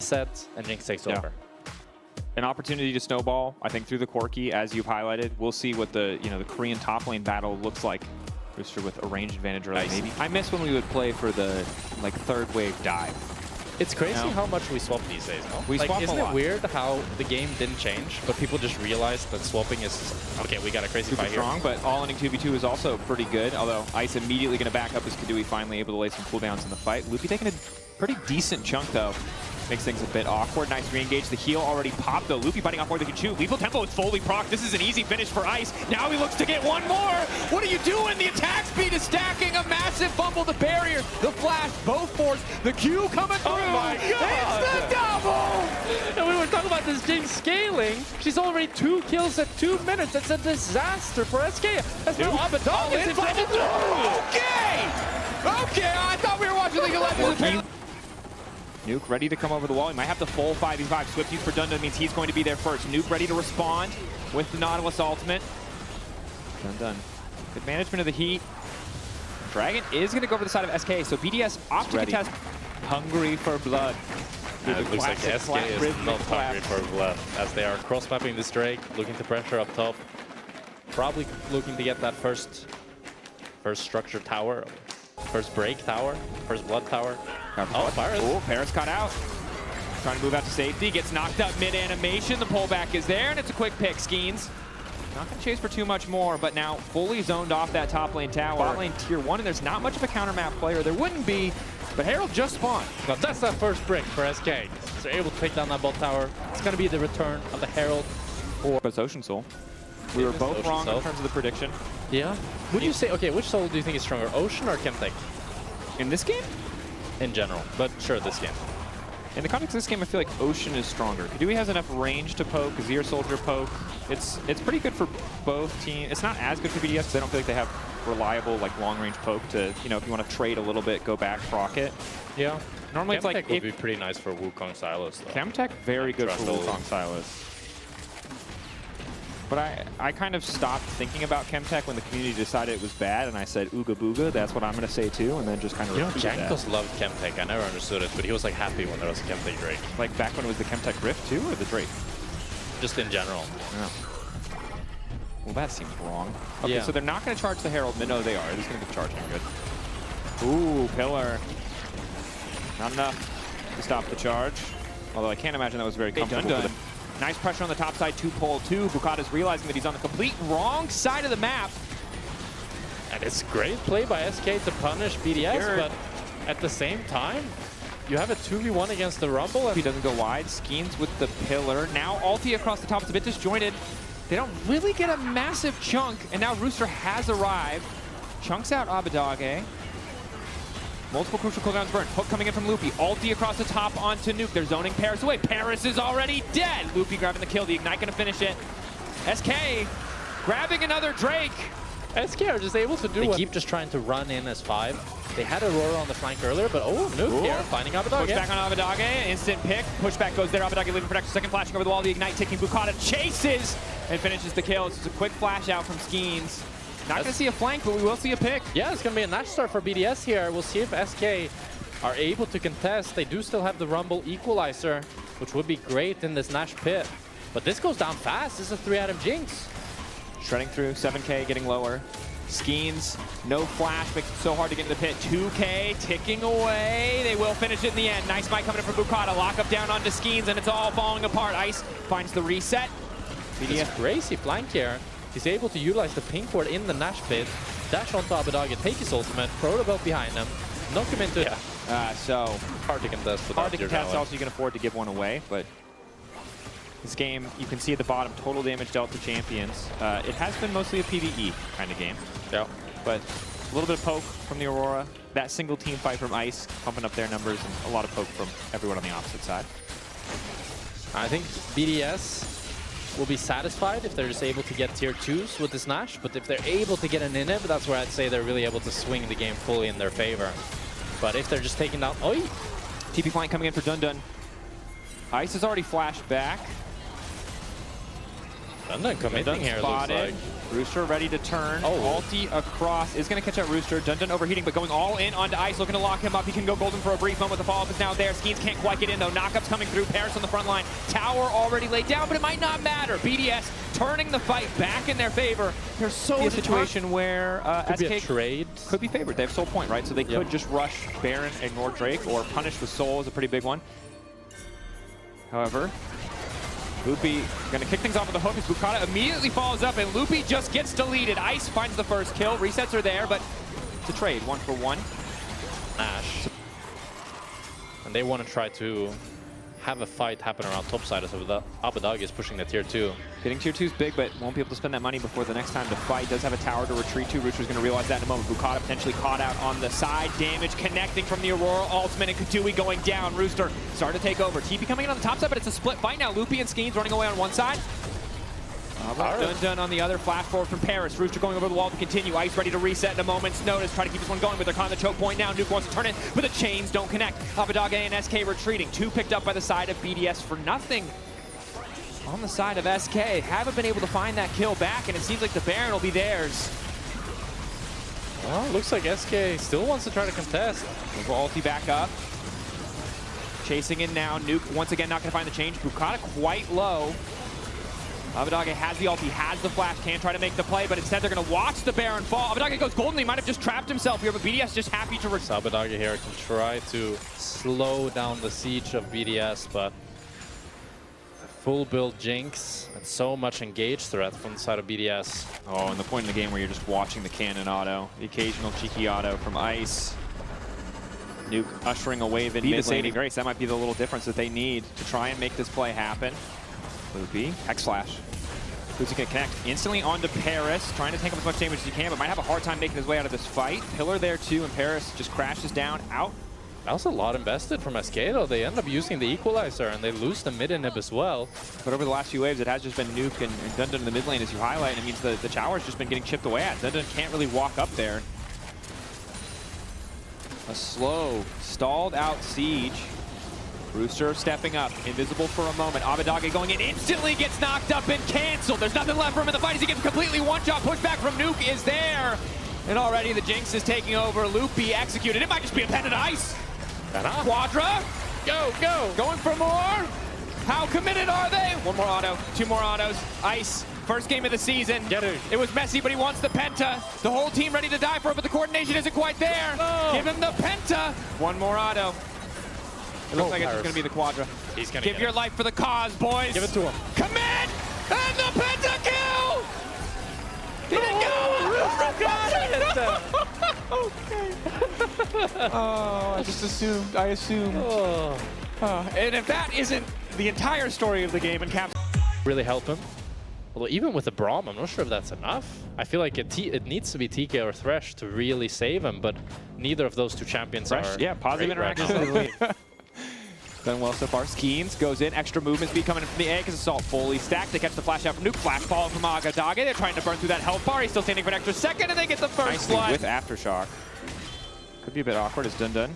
reset, and Jinx takes over. An opportunity to snowball, I think, through the Corki, as you've highlighted. We'll see what the the Korean top lane battle looks like. Rooster with a range advantage early, maybe. I miss when we would play for the third wave dive. It's crazy how much we swap these days, no? We swap isn't a lot. it weird how the game didn't change, but people just realized that swapping is okay? We got a crazy fight strong, here. But all-ending 2v2 is also pretty good. Although Ice immediately going to back up as Kadui finally able to lay some cooldowns in the fight. Loopy taking a pretty decent chunk though. Makes things a bit awkward. Nice re-engage. The heal already popped though. Loopy fighting off more than he can shoot. Lethal Tempo is fully proc. This is an easy finish for Ice. Now he looks to get one more. What are you doing? The attack speed is stacking. A massive fumble. The barrier, the flash, both force. The Q coming through. Oh my God! It's the double! And we were talking about this Jinx scaling. She's already 2 kills at 2 minutes. It's a disaster for SK. That's no Abadong is inflated through. Okay, I thought we were watching League of Legends. Nuke ready to come over the wall. He might have the full 5v5. Swift use for Dundun means he's going to be there first. Nuke ready to respond with the Nautilus ultimate. Dundun. Good management of the heat. Dragon is going to go over the side of SK, so BDS opt to contest. Hungry for blood. It looks like SK is not hungry for blood, as they are cross-mapping this Drake, looking to pressure up top. Probably looking to get that first structure tower, first break tower, first blood tower. Oh, Paris. Oh, Paris caught out. Trying to move out to safety. Gets knocked up mid-animation. The pullback is there, and it's a quick pick. Skeens. Not going to chase for too much more, but now fully zoned off that top lane tower. Bot lane tier 1, and there's not much of a counter map player. There wouldn't be, but Herald just spawned. Now that's that first brick for SK. So they're able to take down that bot tower. It's going to be the return of the Herald. But it's Ocean Soul. We were both wrong in terms of the prediction. Yeah. Would you say, okay, which soul do you think is stronger, Ocean or Chemtech? In this game? In general, but sure, this game. In the context of this game, I feel like Ocean is stronger. Kadui has enough range to poke, Zero Soldier poke. It's pretty good for both teams. It's not as good for BDS because I don't feel like they have reliable, long-range poke to, if you want to trade a little bit, go back, proc it. Yeah. Normally Chemtech it's like... would be pretty nice for Wukong Silas, though. Chemtech, very good for Wukong Silas. But I kind of stopped thinking about Chemtech when the community decided it was bad, and I said, ooga booga, that's what I'm going to say too, and then just kind of repeated that. Jankos loved Chemtech. I never understood it, but he was happy when there was a Chemtech Drake. Like back when it was the Chemtech Rift too, or the Drake? Just in general. Yeah. Well, that seems wrong. Okay, so they're not going to charge the Herald. No, they are. They're just going to be charging good. Ooh, Pillar. Not enough to stop the charge. Although I can't imagine that was very comfortable for them. Nice pressure on the top side, 2-pull-2. Bukata's realizing that he's on the complete wrong side of the map. And it's great play by SK to punish BDS, but at the same time, you have a 2v1 against the Rumble. He doesn't go wide. Skeens with the Pillar. Now ulti across the top. It's a bit disjointed. They don't really get a massive chunk, and now Rooster has arrived. Chunks out Abadage. Multiple crucial cooldowns burned. Hook coming in from Loopy. Ulti across the top onto Nuke. They're zoning Paris away. Paris is already dead. Loopy grabbing the kill. The Ignite going to finish it. SK grabbing another Drake. SK are just able to do They keep just trying to run in as 5. They had Aurora on the flank earlier, but Nuke here finding Abadage. Push back on Abadage. Instant pick. Pushback goes there. Abadage leaving protection. Second flashing over the wall. The Ignite ticking. Bukata chases and finishes the kill. It's just a quick flash out from Skeens. Not going to see a flank, but we will see a pick. Yeah, it's going to be a Nash start for BDS here. We'll see if SK are able to contest. They do still have the Rumble Equalizer, which would be great in this Nash pit. But this goes down fast. This is a 3-item Jinx. Shredding through, 7K getting lower. Skeens, no flash, makes it so hard to get in the pit. 2K ticking away. They will finish it in the end. Nice fight coming in from Bukata. Lock up down onto Skeens, and it's all falling apart. Ice finds the reset. BDS crazy flank here. He's able to utilize the pink ward in the Nash pit, dash onto Abadage, take his ultimate, Protobelt behind him, knock him into it. So hard to contest. Hard to contest, also you can afford to give one away, but this game, you can see at the bottom, total damage dealt to champions. It has been mostly a PvE kind of game. Yeah. But a little bit of poke from the Aurora, that single team fight from Ice, pumping up their numbers, and a lot of poke from everyone on the opposite side. I think BDS will be satisfied if they're just able to get tier 2s with this Nash, but if they're able to get an inhib, that's where I'd say they're really able to swing the game fully in their favor. But if they're just taking down... Oi! TP flank coming in for Dundun. Ice has already flashed back. Dundun committing here, looks like. Rooster ready to turn. Oh. Ulti across is going to catch out Rooster. Dun Dun overheating, but going all in onto Ice, looking to lock him up. He can go golden for a brief moment. The follow-up is now there. Skeens can't quite get in, though. Knockup's coming through. Paris on the front line. Tower already laid down, but it might not matter. BDS turning the fight back in their favor. There's so a situation where SK trade. could be favored. They have Soul Point, right? So they could just rush Baron, ignore Drake, or punish with Soul is a pretty big one. However, Loopy going to kick things off with a hook as Bukata immediately follows up, and Loopy just gets deleted. Ice finds the first kill. Resets are there, but it's a trade, 1-for-1. Ash. And they want to try to have a fight happen around topside, so the Abadagi is pushing the tier 2. Getting tier 2 is big, but won't be able to spend that money before the next time to fight. Does have a tower to retreat to. Rooster's going to realize that in a moment. Bukata potentially caught out on the side. Damage connecting from the Aurora ultimate, and Kadui going down. Rooster starting to take over. TP coming in on the top side, but it's a split fight now. Loopy and Skeens running away on one side. Dun Dun on the other. Flash forward from Paris. Rooster going over the wall to continue. Ice ready to reset in a moment's notice. Try to keep this one going, but they're caught on the choke point now. Nuke wants to turn it, but the chains don't connect. Abadage and SK retreating. 2 picked up by the side of BDS for nothing. On the side of SK, haven't been able to find that kill back, and it seems like the Baron will be theirs. Well, it looks like SK still wants to try to contest. Over ulti back up. Chasing in now. Nuke once again not going to find the change. Bukata quite low. Abadage has the ulti, has the flash, can try to make the play, but instead they're going to watch the Baron fall. Abadage goes golden. He might have just trapped himself here, but BDS just happy to... Abadage here can try to slow down the siege of BDS, but full build Jinx and so much engaged threat from the side of BDS. Oh, and the point in the game where you're just watching the cannon auto, the occasional cheeky auto from Ice. Nuke ushering a wave in mid lane. Grace, that might be the little difference that they need to try and make this play happen. Loopy, Hex Flash. Who's he going to connect instantly onto Paris, trying to take up as much damage as he can, but might have a hard time making his way out of this fight. Pillar there too, and Paris just crashes down, out. That was a lot invested from SK though. They end up using the equalizer and they lose the mid inhib as well. But over the last few waves, it has just been Nuke and Dun Dun in the mid lane as you highlight. It means the tower's just been getting chipped away at. Dun Dun can't really walk up there. A slow, stalled out siege. Rooster stepping up, invisible for a moment. Abadage going in, instantly gets knocked up and canceled. There's nothing left for him in the fight as he gets completely one-shot. Pushback from Nuke is there. And already the Jinx is taking over. Loopy executed. It might just be a pendant Ice. Quadra. Go, go. Going for more. How committed are they? One more auto, 2 more autos. Ice, first game of the season. Get it. It was messy, but he wants the penta. The whole team ready to die for it, but the coordination isn't quite there. No. Give him the penta. One more auto. It looks like it's just going to be the Quadra. He's gonna Give your life for the cause, boys. Give it to him. Commit! And the pentakill! He didn't go! Rooster got it! Okay. Oh, I just assumed. I assumed. Oh. And if that isn't the entire story of the game and Caps... Really help him. Although even with the Braum, I'm not sure if that's enough. I feel like it needs to be TK or Thresh to really save him, but neither of those two champions are... Yeah, positive interaction. Done well so far. Skeens goes in. Extra movement speed coming in from the A because Assault fully stacked. They catch the flash out from Nuke. Flash ball from Abadage. They're trying to burn through that health bar. He's still standing for an extra second, and they get the first blood. With Aftershock. Could be a bit awkward as Dun Dun.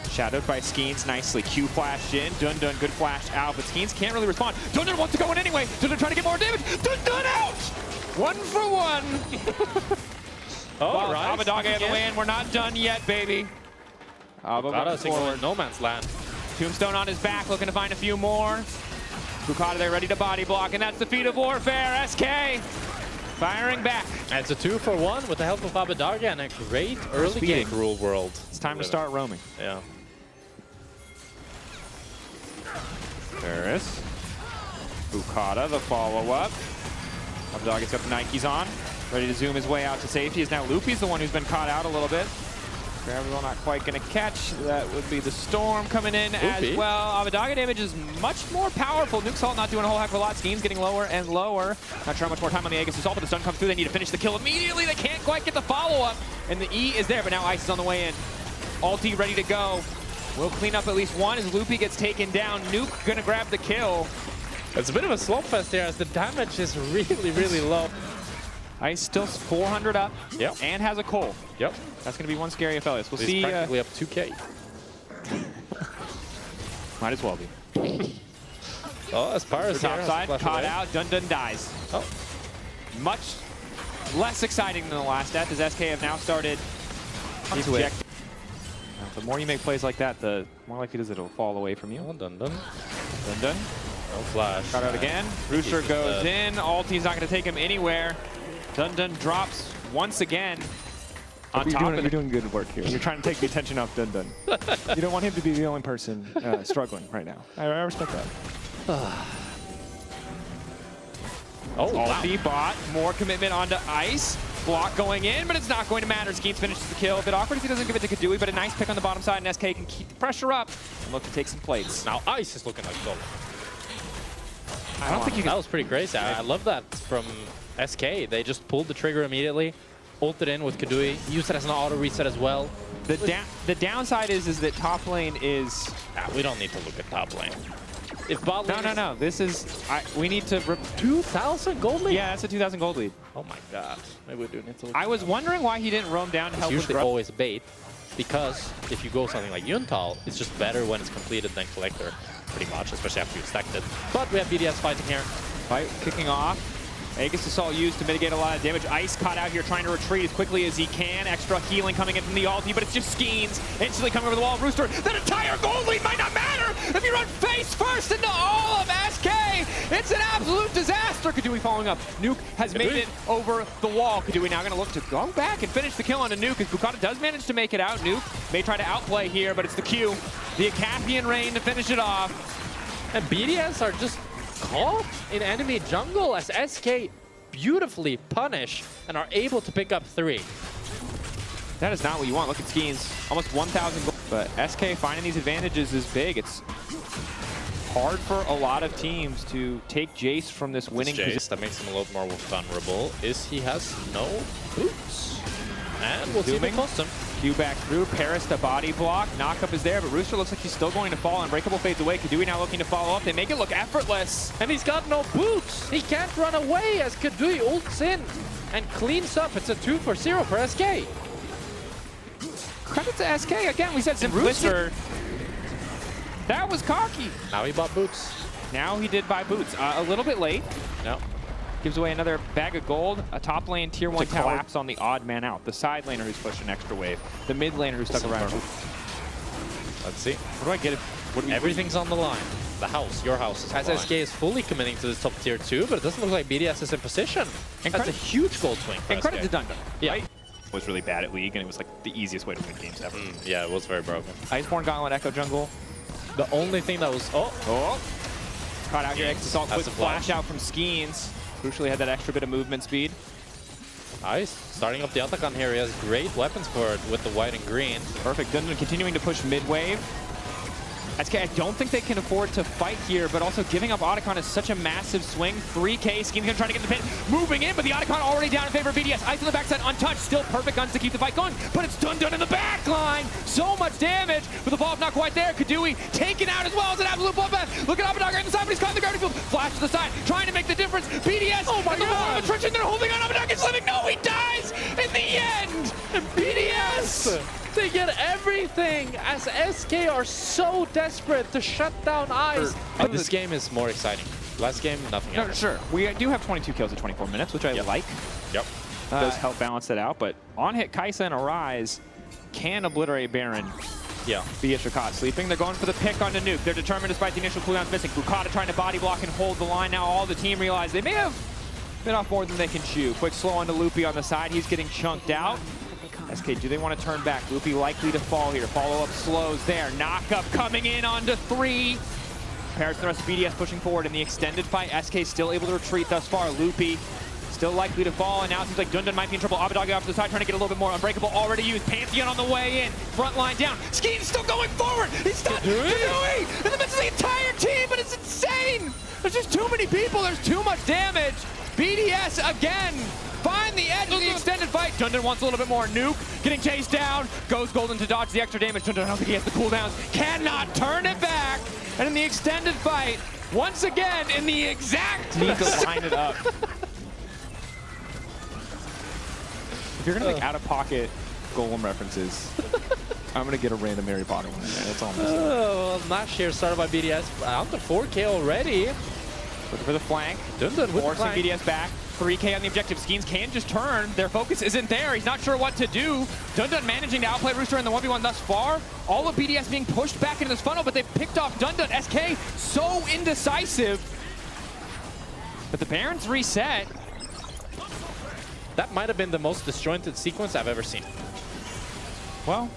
Shadowed by Skeens nicely. Q flashed in. Dun Dun, good flash out, but Skeens can't really respond. Dun Dun wants to go in anyway. Dun Dun trying to get more damage. Dun Dun out! 1 for 1. Oh, right. Abadage in the win. We're not done yet, baby. Bukata no man's land. Tombstone on his back, looking to find a few more. Bukata there ready to body block, and that's the feat of warfare. SK firing back. And it's a 2 for 1 with the help of Abadage and a great early game rule world. It's time to start roaming. Yeah. Paris. Bukata, the follow-up. Abadage's got the Nikes on. Ready to zoom his way out to safety. Is now Loopy's the one who's been caught out a little bit. Gravital not quite going to catch. That would be the Storm coming in as well. Abadage damage is much more powerful. Nuke Salt not doing a whole heck of a lot. Schemes getting lower and lower. Not sure how much more time on the Aegis Assault, but the stun comes through. They need to finish the kill immediately. They can't quite get the follow-up. And the E is there, but now Ice is on the way in. Ulti ready to go. We'll clean up at least one as Loopy gets taken down. Nuke going to grab the kill. It's a bit of a slope fest here as the damage is really, really low. Ice still 400 up. Yep. And has a Cole. Yep. That's going to be one scary Aphelios. We'll He's see. Practically up 2K. Might as well be. Oh, as far as top side, caught out. Dun Dun dies. Oh. much less exciting than the last death, as SK have now started ejecting. The more you make plays like that, the more likely it is it'll fall away from you. Oh, dun dun. Dun dun. No flash. Got out again. Rooster goes in. Ulti's not going to take him anywhere. Dun dun drops once again. On top of it. You're doing good work here. You're trying to take the attention off Dun Dun. You don't want him to be the only person struggling right now. I respect that. Oh, Ulti bot. More commitment onto Ice. Block going in, but it's not going to matter. Skeens finishes the kill. A bit awkward if he doesn't give it to Kadui, but a nice pick on the bottom side, and SK can keep the pressure up and look to take some plates. Now Ice is looking like gold. I don't think you can. That was pretty crazy. I love that from SK. They just pulled the trigger immediately, ulted in with Kadui, used it as an auto reset as well. The downside is that top lane is... we don't need to look at top lane. If bot lane No. This is... we need to... 2,000 gold lead? Yeah, that's a 2,000 gold lead. Oh my god. Maybe we do need to look. I was wondering why he didn't roam down to help with usually always bait, because if you go something like Yuntal, it's just better when it's completed than Collector, pretty much, especially after you've stacked it. But we have BDS fighting here. Fight kicking off. Aegis Assault used to mitigate a lot of damage. Ice caught out here trying to retreat as quickly as he can. Extra healing coming in from the ulti, but it's just Skeens instantly coming over the wall. Rooster, that entire gold lead might not matter if you run face first into all of SK. It's an absolute disaster. Kadui following up. Nuke has made it over the wall. Kadui now going to look to go back and finish the kill on a Nuke, as Bukata does manage to make it out. Nuke may try to outplay here, but it's the Q. The Acapian Rain to finish it off. And BDS are just caught in enemy jungle as SK beautifully punish and are able to pick up 3. That is not what you want. Look at Skeens. Almost 1,000 gold. But SK finding these advantages is big. It's hard for a lot of teams to take Jace from this winning position. That makes him a little more vulnerable is he has no boots. And we'll see if it costs him. Q back through. Paris the body block. Knockup is there, but Rooster looks like he's still going to fall. Unbreakable fades away. Kadui now looking to follow up. They make it look effortless. And he's got no boots. He can't run away as Kadui ults in and cleans up. It's a 2-for-0 for SK. Credit to SK. Again, we said Rooster. That was cocky. Now he bought boots. Now he did buy boots. A little bit late. No. Gives away another bag of gold. A top lane tier 1 collapse on the odd man out. The side laner who's pushed an extra wave. The mid laner who's stuck around. Let's see. What do I get? Everything's on the line. The house, your house is on the line. SK is fully committing to this top tier 2, but it doesn't look like BDS is in position. And that's a huge gold swing for and credit to Dun Dun. Yeah. Right? Was really bad at League, and it was like the easiest way to win games ever. Yeah, it was very broken. Iceborne Gauntlet Echo Jungle. The only thing that was... Oh! Caught out here. Aegis Assault. Quick flash out from Skeens. Crucially had that extra bit of movement speed. Ice starting up the Atakan here. He has great weapons for it with the white and green. Perfect. Dun Dun continuing to push mid-wave. SK, I don't think they can afford to fight here, but also giving up Otacon is such a massive swing. 3K, Skeens gonna try to get in the pit, moving in, but the Otacon already down in favor of BDS. Ice on the backside, untouched, still perfect guns to keep the fight going, but it's Dun Dun in the back line. So much damage, but the ball's not quite there. Kadui taken out as well as an absolute bloodbath. Look at Abadag right in the side, but he's caught in the gravity field. Flash to the side, trying to make the difference. BDS, oh my God, the attrition, they're holding on. Abadag is living. No, he dies in the end. And BDS. They get everything as SK are so desperate to shut down Ice. This game is more exciting. Last game, nothing else. Sure. We do have 22 kills at 24 minutes, which I like. Yep. Does help balance that out, but on-hit Kai'Sa and Arise can obliterate Baron. Yeah. Via Shakat sleeping. They're going for the pick on the Nuke. They're determined despite the initial cooldowns missing. Bukata trying to body block and hold the line. Now all the team realize they may have been off more than they can chew. Quick slow onto Loopy on the side. He's getting chunked out. SK, do they want to turn back? Loopy likely to fall here. Follow-up slows there. Knock-up coming in onto 3. Paris and the rest of BDS pushing forward in the extended fight. SK still able to retreat thus far. Loopy still likely to fall, and now it seems like Dun Dun might be in trouble. Abadag off to the side trying to get a little bit more. Unbreakable already used. Pantheon on the way in. Front line down. Skeens still going forward. He's not doing in the midst of the entire team, but it's insane. There's just too many people. There's too much damage. BDS again. Find the edge of the extended fight. Dun Dun wants a little bit more. Nuke getting chased down. Goes golden to dodge the extra damage. Dun Dun, I don't think he has the cooldowns. Cannot turn it back. And in the extended fight, once again, in the exact... Need to line it up. If you're going to make out-of-pocket Golem references, I'm going to get a random Harry Potter one in there. That's all I'm saying. Oh, Nash here started by BDS. Out to 4K already. Looking for the flank. Dun Dun with forcing the flank. BDS back. 3K on the objective. Skeens can just turn. Their focus isn't there. He's not sure what to do. Dundun managing to outplay Rooster in the 1v1 thus far. All of BDS being pushed back into this funnel, but they've picked off Dundun. SK so indecisive. But the Barons reset. That might have been the most disjointed sequence I've ever seen. Well,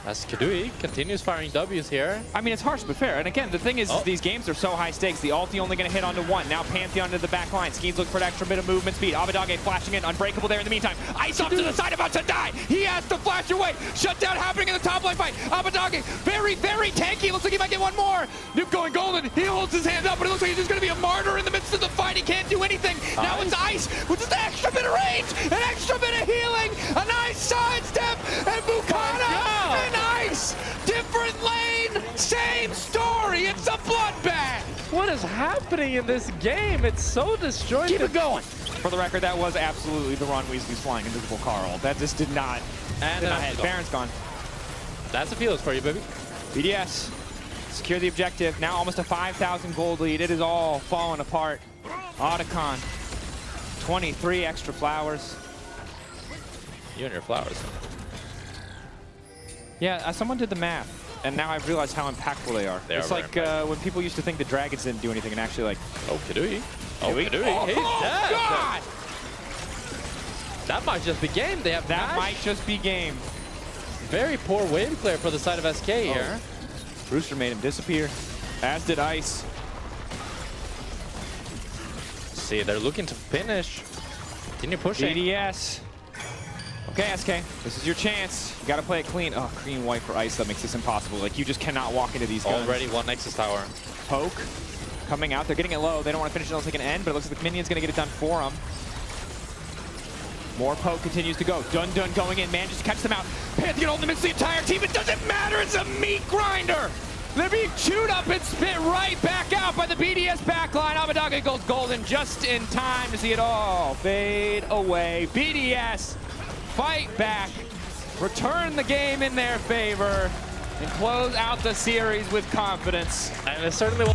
as Kadui continues firing W's here. I mean, it's harsh but fair. And again, the thing is, these games are so high stakes. The ulti only going to hit onto one. Now Pantheon to the back line. Skeens look for an extra bit of movement speed. Abadage flashing in, unbreakable there in the meantime. Ice off to the side, about to die. He has to flash away. Shutdown happening in the top lane fight. Abadage, very, very tanky. Looks like he might get one more. Nuke going golden. He holds his hand up, but it looks like he's just going to be a martyr in the midst of the fight. He can't do anything. Now it's Ice with just an extra bit of range, an extra bit of healing, a nice sidestep, and Bukana and Ice. Different lane, same story. It's a bloodbath. What is happening in this game? It's so disjointed. Keep it going. For the record, that was absolutely the Ron Weasley's flying invisible Carl. That just did not. And Baron's gone. That's a Felix for you, baby. BDS secure the objective. Now almost a 5,000 gold lead. It is all falling apart. Otacon, 23 extra flowers. You and your flowers. Yeah, someone did the math, and now I've realized how impactful they are. It's like when people used to think the dragons didn't do anything, and actually like... Oh, Kadui. Oh, Kadui. Oh, He's dead. God! That might just be game. They have That might just be game. Very poor wave clear for the side of SK here. Rooster made him disappear, as did Ice. See, they're looking to finish. Continue pushing. BDS. Okay, SK, this is your chance. You gotta play it clean. Oh, green white for Ice, that makes this impossible. Like, you just cannot walk into these guns. Already one Nexus Tower. Poke coming out. They're getting it low. They don't want to finish it unless they can end, but it looks like the minion's gonna get it done for them. More Poke continues to go. Dundun going in, manages to catch them out. Pantheon ultimates the entire team. It doesn't matter, it's a meat grinder. They're being chewed up and spit right back out by the BDS backline. Abadage goes golden just in time to see it all fade away. BDS fight back, return the game in their favor, and close out the series with confidence. And it certainly will.